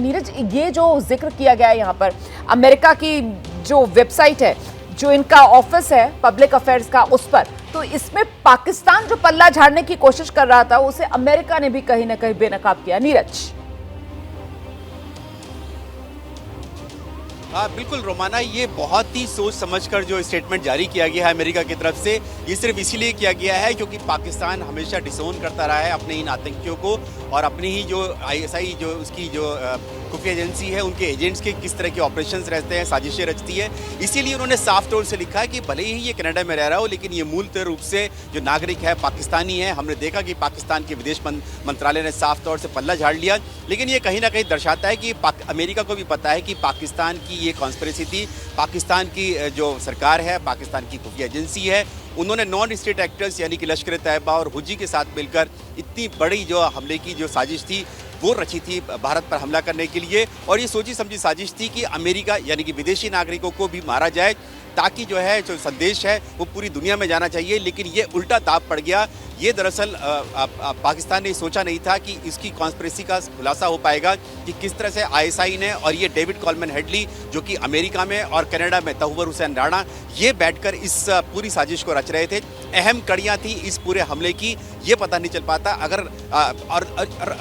नीरज, ये जो जिक्र किया गया है यहाँ पर, अमेरिका की जो वेबसाइट है, जो इनका ऑफिस है पब्लिक अफेयर्स का, उस पर तो इसमें पाकिस्तान जो पल्ला झाड़ने की कोशिश कर रहा था उसे अमेरिका ने भी कहीं ना कहीं बेनकाब किया। नीरज। हाँ बिल्कुल रोमाना, ये बहुत ही सोच समझकर जो स्टेटमेंट जारी किया गया है अमेरिका की तरफ से, ये सिर्फ इसीलिए किया गया है क्योंकि पाकिस्तान हमेशा डिसोन करता रहा है अपने इन आतंकियों को और अपनी ही जो आईएसआई जो उसकी जो खुफिया एजेंसी है उनके एजेंट्स के किस तरह के ऑपरेशंस रहते हैं, साजिशें रचती है। इसीलिए उन्होंने साफ तौर से लिखा है कि भले ही ये कनाडा में रह रहा हो लेकिन ये मूलतः रूप से जो नागरिक है पाकिस्तानी है। हमने देखा कि पाकिस्तान के विदेश मंत्रालय ने साफ तौर से पल्ला झाड़ लिया, लेकिन ये कहीं ना कहीं दर्शाता है कि अमेरिका को भी पता है कि पाकिस्तान की ये कॉन्स्पिरेसी थी। पाकिस्तान की जो सरकार है, पाकिस्तान की खुफिया एजेंसी है, उन्होंने नॉन स्टेट एक्टर्स यानी कि लश्कर तैयबा और हुजी के साथ मिलकर इतनी बड़ी जो हमले की जो साजिश थी वो रची थी भारत पर हमला करने के लिए। और ये सोची समझी साजिश थी कि अमेरिका यानी कि विदेशी नागरिकों को भी मारा जाए ताकि जो है जो संदेश है वो पूरी दुनिया में जाना चाहिए। लेकिन ये उल्टा दाव पड़ गया। ये दरअसल पाकिस्तान ने सोचा नहीं था कि इसकी कॉन्स्पिरेसी का खुलासा हो पाएगा कि किस तरह से आईएसआई ने और ये डेविड कॉलमैन हेडली जो कि अमेरिका में और कनाडा में तहव्वुर हुसैन राणा ये बैठकर इस पूरी साजिश को रच रहे थे। अहम कड़ियाँ थी इस पूरे हमले की, ये पता नहीं चल पाता अगर और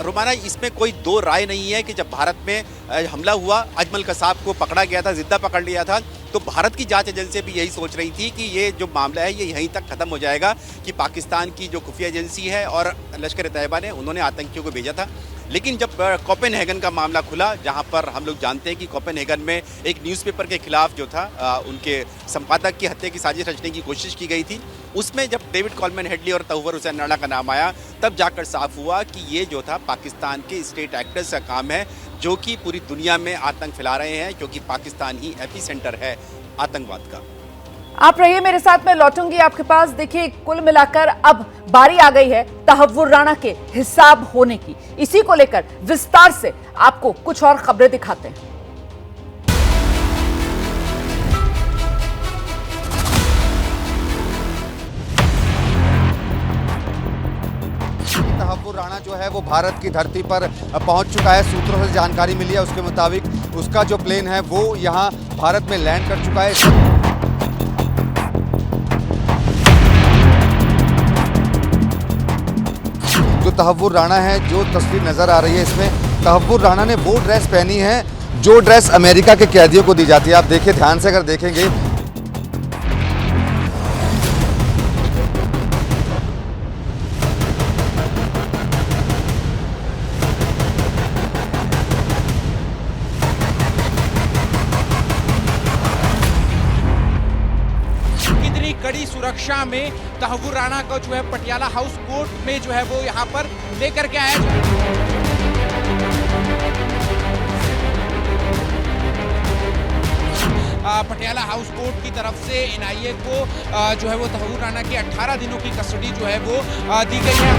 रोमाना इसमें कोई दो राय नहीं है कि जब भारत में हमला हुआ, अजमल कसाब को पकड़ा गया था, जिद्दा पकड़ लिया था, तो भारत की जांच एजेंसी भी यही सोच रही थी कि ये जो मामला है ये यहीं तक खत्म हो जाएगा कि पाकिस्तान की जो खुफिया एजेंसी है और लश्कर तैयबा ने उन्होंने आतंकियों को भेजा था। लेकिन जब कोपेनहेगन का मामला खुला, जहां पर हम लोग जानते हैं कि कोपेनहेगन में एक न्यूज़पेपर के खिलाफ जो था उनके संपादक की हत्या की साजिश रचने की कोशिश की गई थी, उसमें जब डेविड कॉलमैन हेडली और तहव्वुर हुसैन राणा का नाम आया तब जाकर साफ हुआ कि ये जो था पाकिस्तान के स्टेट एक्टर्स का काम है जो कि पूरी दुनिया में आतंक फैला रहे हैं, क्योंकि पाकिस्तान ही एपिसेंटर है आतंकवाद का। आप रहिए मेरे साथ, मैं लौटूंगी आपके पास। देखिए, कुल मिलाकर अब बारी आ गई है तहव्वुर राणा के हिसाब होने की। इसी को लेकर विस्तार से आपको कुछ और खबरें दिखाते हैं। तहव्वुर राणा जो है वो भारत की धरती पर पहुंच चुका है। सूत्रों से जानकारी मिली है उसके मुताबिक उसका जो प्लेन है वो यहां भारत में लैंड कर चुका है। जो तहव्वुर राणा है, जो तस्वीर नजर आ रही है इसमें तहव्वुर राणा ने वो ड्रेस पहनी है जो ड्रेस अमेरिका के कैदियों को दी जाती है। आप देखिए ध्यान से, अगर देखेंगे कड़ी सुरक्षा में तहव्वुर राणा को जो है पटियाला हाउस कोर्ट में जो है वो यहाँ पर लेकर के आया। पटियाला हाउस कोर्ट की तरफ से एनआईए को जो है वो तहव्वुर राणा की 18 दिनों की कस्टडी जो है वो दी गई है।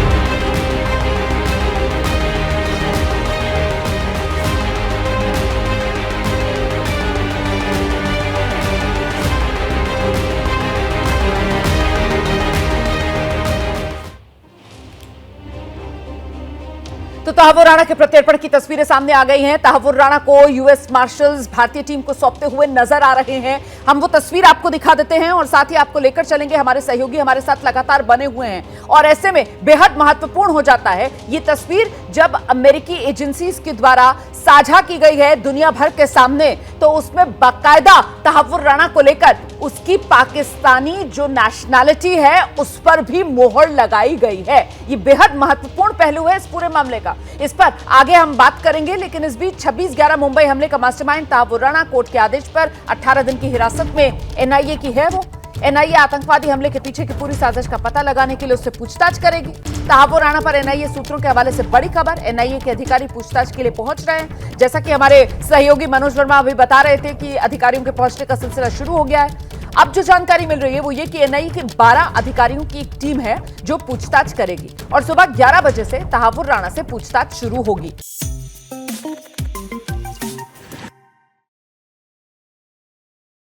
तो तहव्वुर राणा के प्रत्यर्पण की तस्वीरें सामने आ गई हैं। तहव्वुर राणा को यूएस मार्शल्स भारतीय टीम को सौंपते हुए नजर आ रहे हैं। हम वो तस्वीर आपको दिखा देते हैं और साथ ही आपको लेकर चलेंगे। हमारे सहयोगी हमारे साथ लगातार बने हुए हैं और ऐसे में बेहद महत्वपूर्ण हो जाता है ये तस्वीर जब अमेरिकी एजेंसीज के द्वारा साझा की गई है दुनिया भर के सामने, तो उसमें बाकायदा तहव्वुर राणा को लेकर उसकी पाकिस्तानी जो नेशनैलिटी है उस पर भी मोहर लगाई गई है। ये बेहद महत्वपूर्ण पहलू है इस पूरे मामले का। इस पर आगे हम बात करेंगे, लेकिन इस बीच 26/11 मुंबई हमले का मास्टरमाइंड तहव्वुर राणा कोर्ट के आदेश पर 18 दिन की हिरासत में एनआईए की है। वो एनआईए आतंकवादी हमले के पीछे की पूरी साजिश का पता लगाने के लिए उससे पूछताछ करेगी। तहव्वुर राणा पर एनआईए सूत्रों के हवाले से बड़ी खबर, एनआईए के अधिकारी पूछताछ के लिए पहुंच रहे हैं। जैसा कि हमारे सहयोगी मनोज वर्मा अभी बता रहे थे कि अधिकारियों के पहुंचने का सिलसिला शुरू हो गया है। अब जो जानकारी मिल रही है वो ये कि एनआईए के 12 अधिकारियों की एक टीम है जो पूछताछ करेगी और सुबह 11 बजे से तहव्वुर राणा से पूछताछ शुरू होगी।